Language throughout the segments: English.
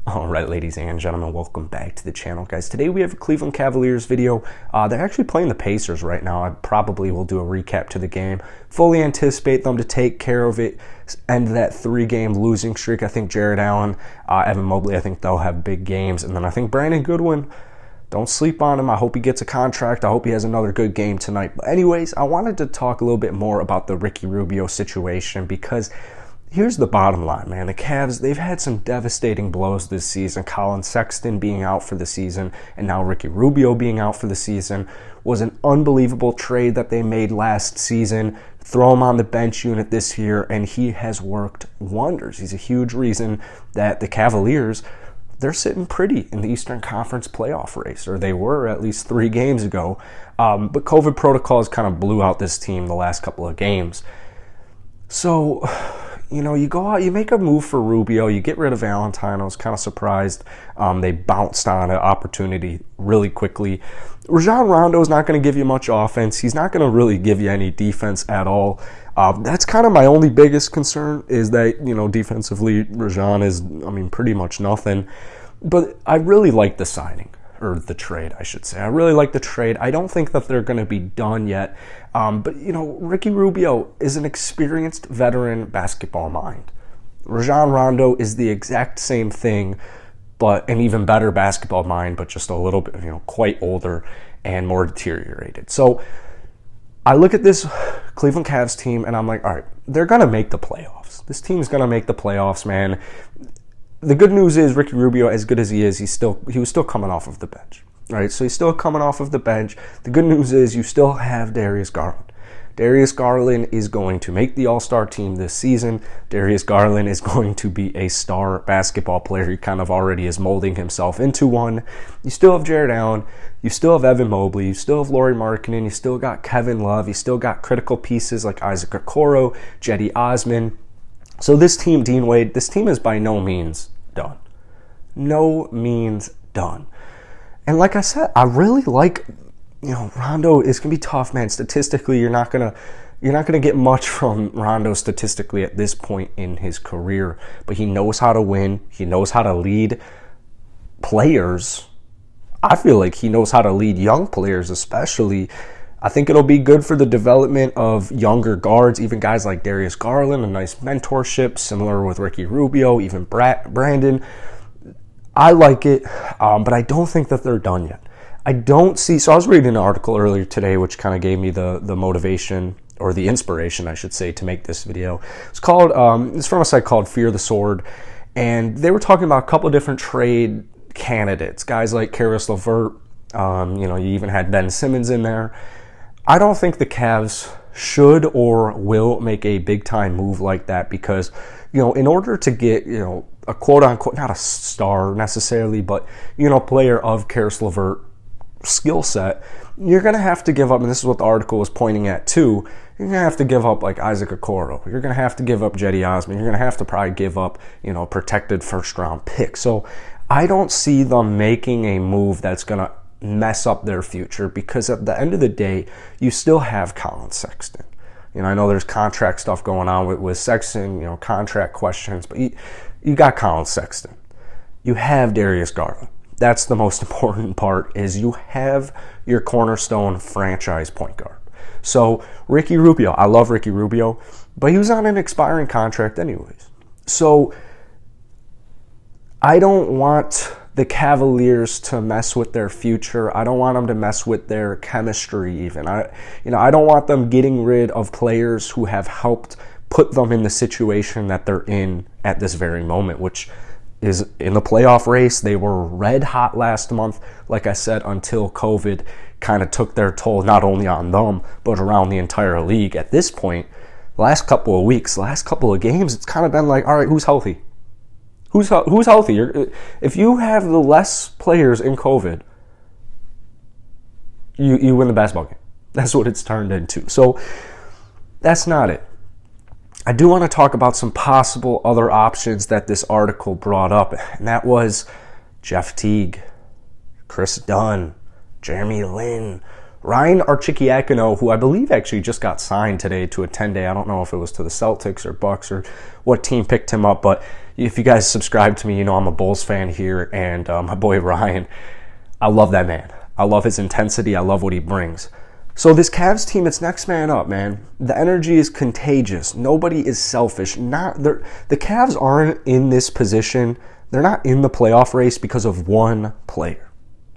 All right, ladies and gentlemen, welcome back to the channel, guys. Today we have a Cleveland Cavaliers video. They're actually playing the Pacers right now. I probably will do a recap to the game. Fully anticipate them to take care of it, end that 3-game losing streak. I think Jared Allen, Evan Mobley, I think they'll have big games. And then I think Brandon Goodwin, don't sleep on him. I hope he gets a contract. I hope he has another good game tonight. But anyways, I wanted to talk a little bit more about the Ricky Rubio situation because here's the bottom line, man. The Cavs, they've had some devastating blows this season. Colin Sexton being out for the season and now Ricky Rubio being out for the season was an unbelievable trade that they made last season. Throw him on the bench unit this year, and he has worked wonders. He's a huge reason that the Cavaliers, they're sitting pretty in the Eastern Conference playoff race, or they were at least 3 games ago. But COVID protocols kind of blew out this team the last couple of games. So, you know, you go out, you make a move for Rubio, you get rid of Valentine. I was kind of surprised. They bounced on an opportunity really quickly. Rubio Rondo is not going to give you much offense. He's not going to really give you any defense at all. That's kind of my only biggest concern is that, you know, defensively, Rajon is, pretty much nothing. But I really like the signing, or the trade, I should say. I really like the trade. I don't think that they're going to be done yet. But, you know, Ricky Rubio is an experienced veteran basketball mind. Rubio Rondo is the exact same thing, but an even better basketball mind, but just a little bit, you know, quite older and more deteriorated. So I look at this Cleveland Cavs team and I'm like, all right, they're going to make the playoffs. This team's going to make the playoffs, man. The good news is Ricky Rubio, as good as he is, he was still coming off of the bench. Right, so he's still coming off of the bench. The good news is you still have Darius Garland. Darius Garland is going to make the All-Star team this season. Darius Garland is going to be a star basketball player. He kind of already is molding himself into one. You still have Jared Allen. You still have Evan Mobley. You still have Lauri Markkanen. You still got Kevin Love. You still got critical pieces like Isaac Okoro, Cedi Osman. So this team, Dean Wade, this team is by no means done. No means done. And like I said, I really like, you know, Rondo is going to be tough, man. Statistically, you're not going to get much from Rondo statistically at this point in his career, but he knows how to win. He knows how to lead players. I feel like he knows how to lead young players, especially. I think it'll be good for the development of younger guards, even guys like Darius Garland, a nice mentorship, similar with Ricky Rubio, even Brandon. I like it, but I don't think that they're done yet. I don't see, so I was reading an article earlier today which kind of gave me the motivation, or the inspiration, I should say, to make this video. It's called, it's from a site called Fear the Sword, and they were talking about a couple of different trade candidates, guys like Caris LeVert, you know, you even had Ben Simmons in there. I don't think the Cavs should or will make a big-time move like that because, you know, in order to get, you know, a quote-unquote, not a star necessarily, but, you know, player of Caris LeVert skill set, you're going to have to give up, and this is what the article was pointing at too, you're going to have to give up like Isaac Okoro. You're going to have to give up Cedi Osman. You're going to have to probably give up, you know, protected first-round pick. So I don't see them making a move that's going to mess up their future because at the end of the day, you still have Colin Sexton. You know, I know there's contract stuff going on with Sexton, you know, contract questions, but you got Colin Sexton. You have Darius Garland. That's the most important part, is you have your cornerstone franchise point guard. So Ricky Rubio, I love Ricky Rubio, but he was on an expiring contract anyways. So I don't want the Cavaliers to mess with their future. I don't want them to mess with their chemistry even. I don't want them getting rid of players who have helped put them in the situation that they're in at this very moment, which is in the playoff race. They were red hot last month, like I said, until COVID kind of took their toll, not only on them, but around the entire league. At this point, last couple of weeks, last couple of games, it's kind of been like, all right, who's healthy? Who's healthy? If you have the less players in COVID, you win the basketball game. That's what it's turned into. So that's not it. I do want to talk about some possible other options that this article brought up, and that was Jeff Teague, Chris Dunn, Jeremy Lin, Ryan Arcidiacono, who I believe actually just got signed today to a 10-day. I don't know if it was to the Celtics or Bucks or what team picked him up, but if you guys subscribe to me, you know I'm a Bulls fan here, and my boy Ryan, I love that man. I love his intensity. I love what he brings. So this Cavs team, it's next man up, man. The energy is contagious. Nobody is selfish. The Cavs aren't in this position. They're not in the playoff race because of one player.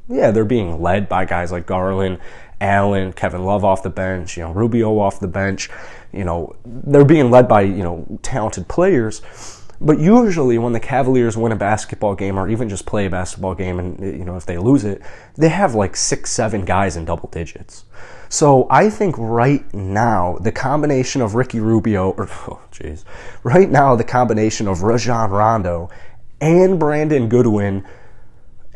Yeah, they're being led by guys like Garland, Allen, Kevin Love off the bench, Rubio off the bench. They're being led by, talented players. But usually when the Cavaliers win a basketball game or even just play a basketball game and, if they lose it, they have like 6-7 guys in double digits. So I think right now the combination of right now the combination of Rubio Rondo and Brandon Goodwin,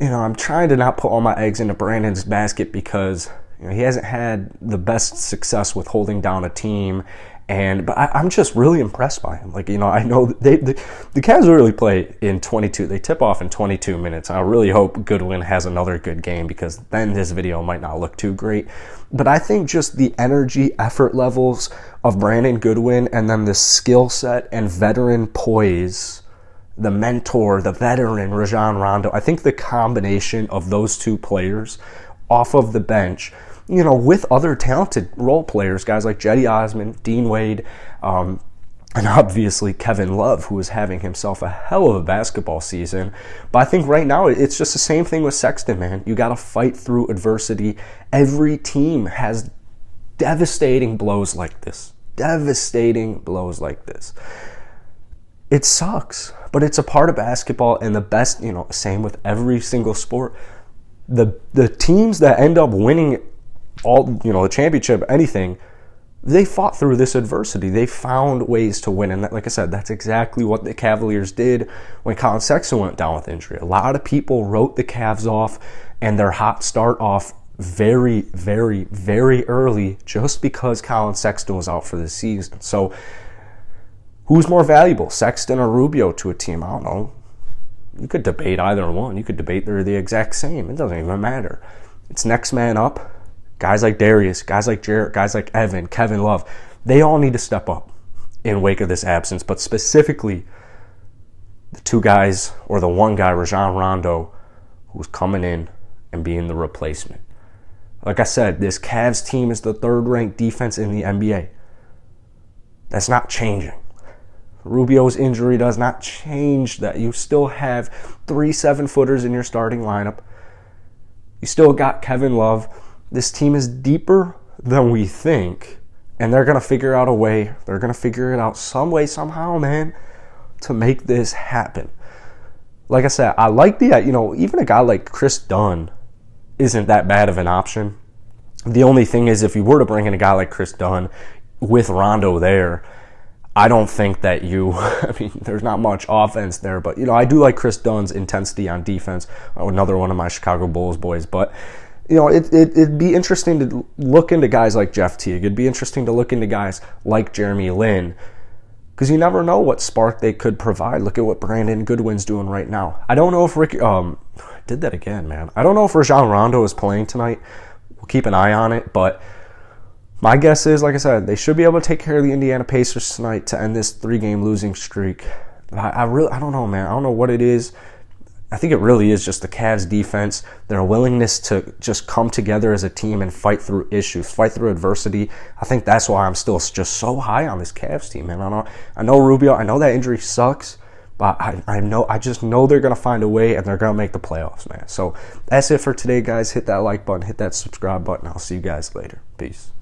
I'm trying to not put all my eggs into Brandon's basket because he hasn't had the best success with holding down a team. But I'm just really impressed by him. I know the Cavs really play in 22. They tip off in 22 minutes. I really hope Goodwin has another good game because then this video might not look too great. But I think just the energy, effort levels of Brandon Goodwin and then the skill set and veteran poise, the mentor, the veteran, Rubio Rondo, I think the combination of those two players off of the bench, with other talented role players, guys like Cedi Osman, Dean Wade, and obviously Kevin Love, who is having himself a hell of a basketball season. But I think right now it's just the same thing with Sexton, man. You got to fight through adversity. Every team has devastating blows like this. It sucks, but it's a part of basketball, and the best, same with every single sport. The teams that end up winning all, the championship, anything, they fought through this adversity. They found ways to win. And like I said, that's exactly what the Cavaliers did when Colin Sexton went down with injury. A lot of people wrote the Cavs off and their hot start off very, very, very early just because Colin Sexton was out for the season. So who's more valuable, Sexton or Rubio to a team? I don't know. You could debate either one. You could debate they're the exact same. It doesn't even matter. It's next man up. Guys like Darius, guys like Jarrett, guys like Evan, Kevin Love, they all need to step up in wake of this absence, but specifically the two guys or the one guy, Rubio Rondo, who's coming in and being the replacement. Like I said, this Cavs team is the third-ranked defense in the NBA. That's not changing. Rubio's injury does not change that. You still have 3 7-footers in your starting lineup. You still got Kevin Love. This team is deeper than we think, and they're going to figure out a way. They're going to figure it out some way, somehow, man, to make this happen. Like I said, I like even a guy like Chris Dunn isn't that bad of an option. The only thing is, if you were to bring in a guy like Chris Dunn with Rondo there, I don't think that there's not much offense there, but, I do like Chris Dunn's intensity on defense, another one of my Chicago Bulls boys, but, it'd be interesting to look into guys like Jeff Teague. It'd be interesting to look into guys like Jeremy Lin, because you never know what spark they could provide. Look at what Brandon Goodwin's doing right now. I don't know if did that again, man. I don't know if Rubio Rondo is playing tonight. We'll keep an eye on it, but my guess is, like I said, they should be able to take care of the Indiana Pacers tonight to end this 3-game losing streak. I don't know, man. I don't know what it is. I think it really is just the Cavs defense, their willingness to just come together as a team and fight through issues, fight through adversity. I think that's why I'm still just so high on this Cavs team, man. I know Rubio, I know that injury sucks, but I just know they're going to find a way and they're going to make the playoffs, man. So that's it for today, guys. Hit that like button, hit that subscribe button. I'll see you guys later. Peace.